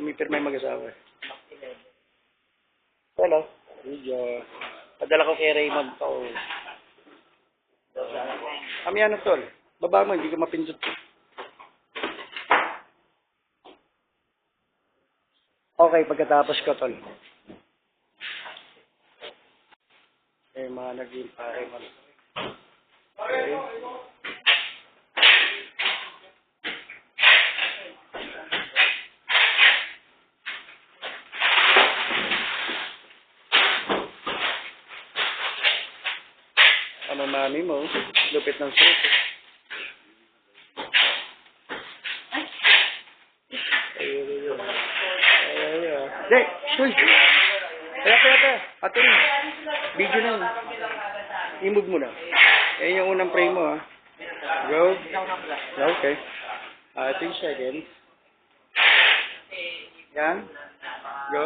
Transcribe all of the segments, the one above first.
Sumipirma yung mag-asawa eh. Hello. Video. Padala ko kay Raymond to. Kami ano tol? Baba mo, hindi ka mapindot. Okay, pagkatapos ko tol. Eh, mga naging pare mo. Okay. Ano mami mo? Lupit ng suit. Dek! Uy! Kaya. Atin. Video na yun. I-move mo na. Yan yung unang frame mo ha. Go. Okay. Ito yung second. Yan. Go.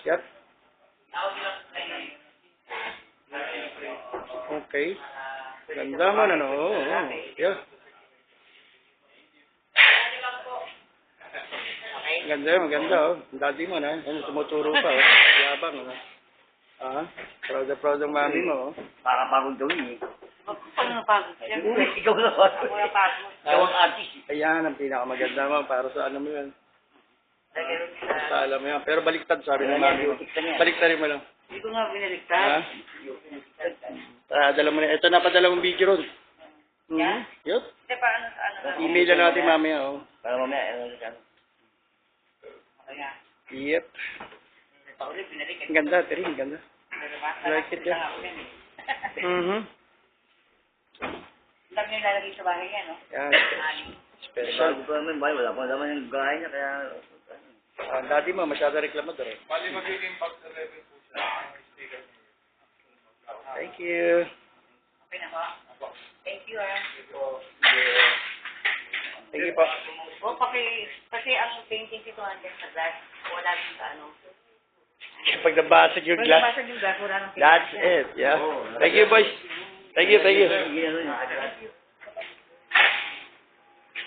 Yep. Okay. Ganda man ano. Oo. Yeah. Maganda oh. Ang daddy mo na. Ano, tumuturo pa oh. Yabang oh. Proud ng mami mo oh. Pakapagod daw yun eh. Paano napagod? Ikaw na ba? Ikaw ang artist. Ayan, ang pinakamaganda mo para sa ano mo yun. Sa alam mo yan. Pero baliktad sabi ng mami mo. Baliktarin mo lang. Hindi ko nga binaliktad. Dala mo na. Ito napadala mong video ron. Yup. Email na natin mamaya oh. Para mamaya, ano. Yep. Ang ganda, Terry. Ang ganda. Like it yan. Lang yung lalagay sa bahay yan, no? Yan. Special. Bago pa naman, wala pa naman yung gahay niya, kaya... Daddy mo, masyado reklamador eh. Bali magiging back to level po siya. Thank you. Okay na po? Thank you, ah. Thank you po. Kasi ang painting dito hanggang sa glass, wala din sa ano. Kapag nabasag yung Pag glass, nabasag yung glass, wala nang painting. that's it. Yeah. Thank you, boys. Thank you.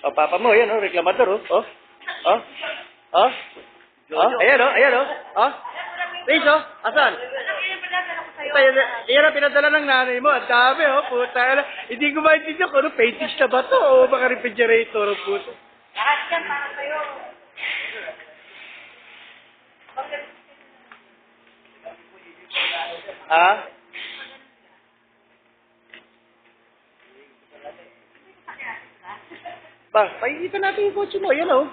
Oh, papa mo, yan oh, reklamador oh. Ayan oh. Please oh, asan? Yan ang pinadala ng nanay mo. Ang dami oh, puta. Hindi ko maintindihan kung ano, paintings na ba to o baka refrigerator oh, puta. Lahat yan para sa'yo. Pakikita natin yung kotse mo. Yan oh.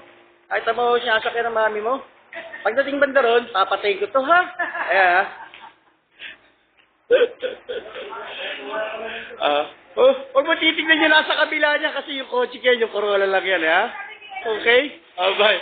Kahit mo sinasakyan ng mami mo. Pagdating banda ron, papatayin ko to ha. Ayan ha. Huwag mo titignan nyo nasa kabila niya kasi yung kotse kayo, yung Corolla lang yan ha. Okay? Bye.